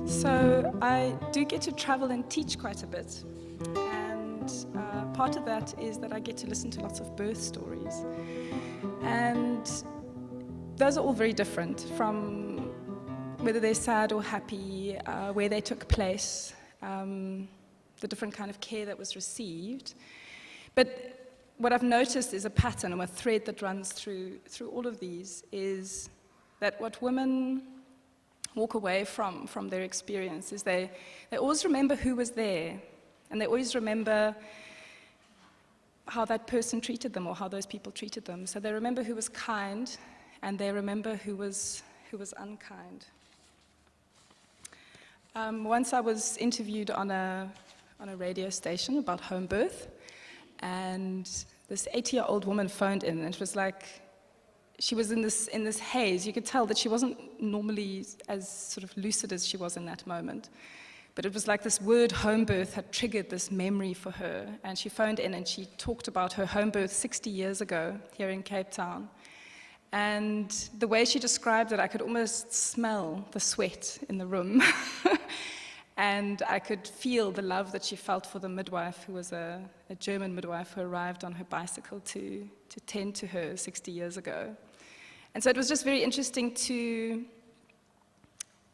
So I do get to travel and teach quite a bit, and part of that is that I get to listen to lots of birth stories, and those are all very different, from whether they're sad or happy, where they took place, the different kind of care that was received. But what I've noticed is a pattern, or a thread that runs through all of these, is that what women walk away from their experience is they always remember who was there, and they always remember how that person treated them, or how those people treated them. So they remember who was kind, and they remember who was unkind. Once I was interviewed on a radio station about home birth, and this 80-year-old woman phoned in, and it was like she was in this haze. You could tell that she wasn't normally as sort of lucid as she was in that moment. But it was like this word home birth had triggered this memory for her. And she phoned in and she talked about her home birth 60 years ago here in Cape Town. And the way she described it, I could almost smell the sweat in the room. And I could feel the love that she felt for the midwife, who was a German midwife who arrived on her bicycle to tend to her 60 years ago. And so it was just very interesting to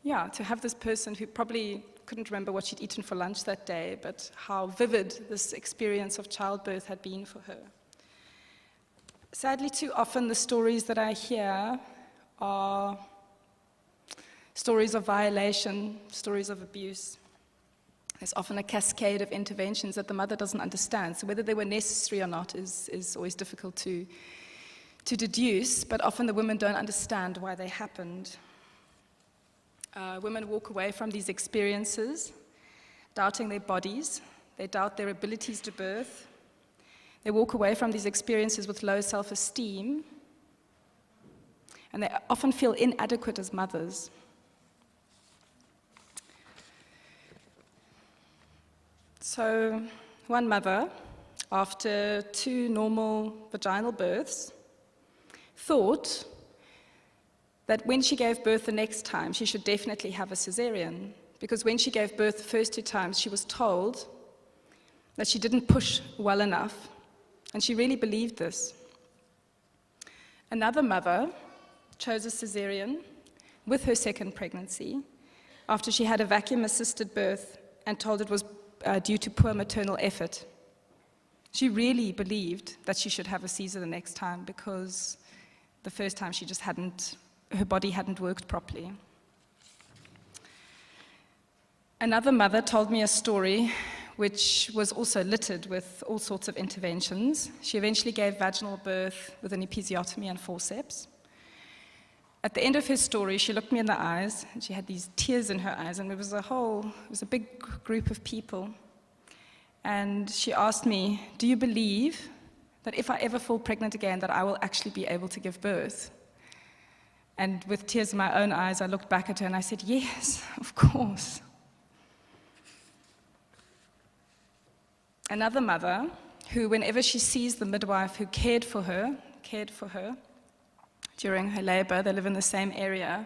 have this person who probably couldn't remember what she'd eaten for lunch that day, but how vivid this experience of childbirth had been for her. Sadly, too often the stories that I hear are stories of violation, stories of abuse. There's often a cascade of interventions that the mother doesn't understand. So whether they were necessary or not is always difficult to deduce, but often the women don't understand why they happened. Women walk away from these experiences doubting their bodies. They doubt their abilities to birth. They walk away from these experiences with low self-esteem, and they often feel inadequate as mothers. So one mother, after 2 normal vaginal births, thought that when she gave birth the next time, she should definitely have a cesarean, because when she gave birth the first 2 times, she was told that she didn't push well enough, and she really believed this. Another mother chose a cesarean with her second pregnancy after she had a vacuum-assisted birth and told it was due to poor maternal effort. She really believed that she should have a Caesar the next time, because the first time she just her body hadn't worked properly. Another mother told me a story which was also littered with all sorts of interventions. She eventually gave vaginal birth with an episiotomy and forceps. At the end of her story, she looked me in the eyes, and she had these tears in her eyes, and it was a big group of people. And she asked me, "Do you believe that if I ever fall pregnant again, that I will actually be able to give birth?" And with tears in my own eyes, I looked back at her and I said, "Yes, of course." Another mother, who whenever she sees the midwife who cared for her during her labor, they live in the same area,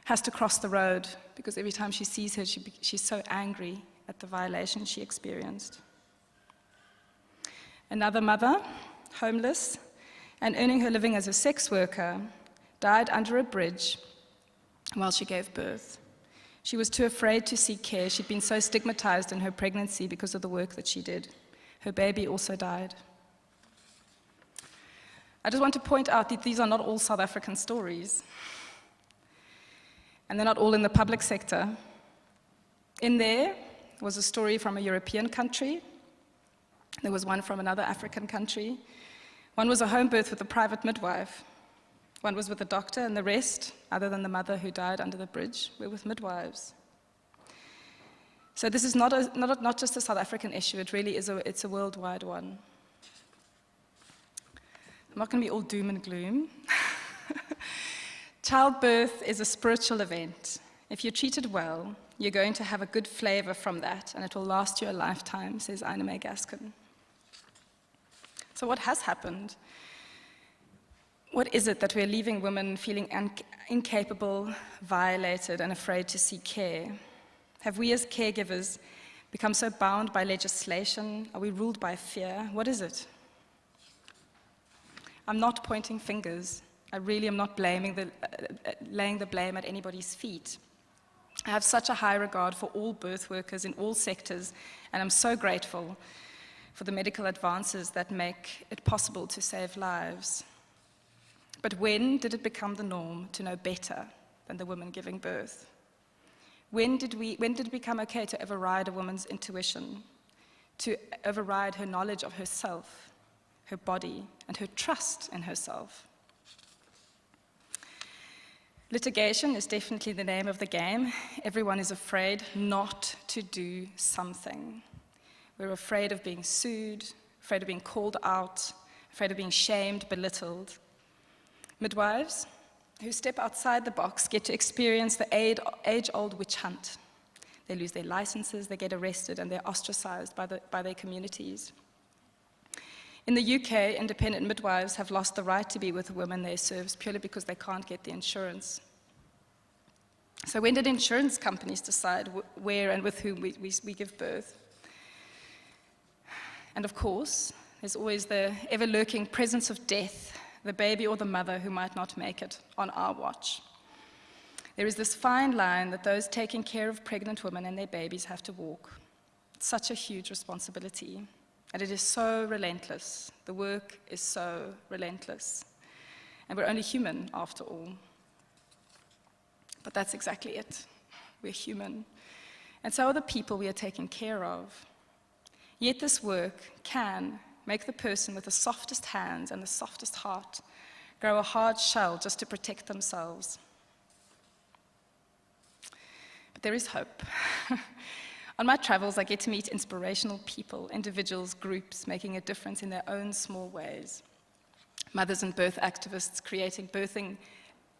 has to cross the road, because every time she sees her, she's so angry at the violation she experienced. Another mother, homeless and earning her living as a sex worker, died under a bridge while she gave birth. She was too afraid to seek care. She'd been so stigmatized in her pregnancy because of the work that she did. Her baby also died. I just want to point out that these are not all South African stories, and they're not all in the public sector. In there was a story from a European country. There was one from another African country. One was a home birth with a private midwife. One was with a doctor, and the rest, other than the mother who died under the bridge, were with midwives. So this is not just a South African issue, it really is it's a worldwide one. I'm not going to be all doom and gloom. Childbirth is a spiritual event. If you're treated well, you're going to have a good flavor from that, and it will last you a lifetime, says Ina May Gaskin. So what has happened? What is it that we're leaving women feeling incapable, violated, and afraid to seek care? Have we as caregivers become so bound by legislation? Are we ruled by fear? What is it? I'm not pointing fingers. I really am not laying the blame at anybody's feet. I have such a high regard for all birth workers in all sectors, and I'm so grateful for the medical advances that make it possible to save lives. But when did it become the norm to know better than the woman giving birth? When did it become okay to override a woman's intuition, to override her knowledge of herself, her body, and her trust in herself? Litigation is definitely the name of the game. Everyone is afraid not to do something. We're afraid of being sued, afraid of being called out, afraid of being shamed, belittled. Midwives who step outside the box get to experience the age-old witch hunt. They lose their licenses, they get arrested, and they're ostracized by their communities. In the UK, independent midwives have lost the right to be with the women they serve purely because they can't get the insurance. So when did insurance companies decide where and with whom we give birth? And of course, there's always the ever-lurking presence of death, the baby or the mother who might not make it on our watch. There is this fine line that those taking care of pregnant women and their babies have to walk. It's such a huge responsibility, and it is so relentless. The work is so relentless, and we're only human after all. But that's exactly it. We're human, and so are the people we are taking care of. Yet this work can make the person with the softest hands and the softest heart grow a hard shell just to protect themselves. But there is hope. On my travels, I get to meet inspirational people, individuals, groups, making a difference in their own small ways. Mothers and birth activists creating birthing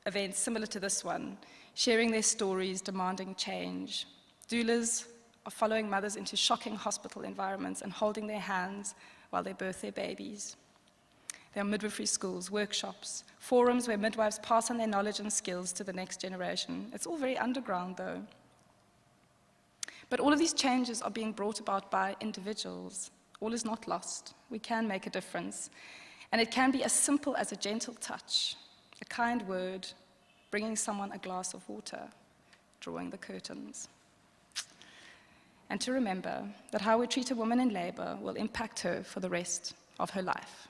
events similar to this one, sharing their stories, demanding change. Doulas are following mothers into shocking hospital environments and holding their hands while they birth their babies. There are midwifery schools, workshops, forums where midwives pass on their knowledge and skills to the next generation. It's all very underground, though. But all of these changes are being brought about by individuals. All is not lost. We can make a difference. And it can be as simple as a gentle touch, a kind word, bringing someone a glass of water, drawing the curtains. And to remember that how we treat a woman in labor will impact her for the rest of her life.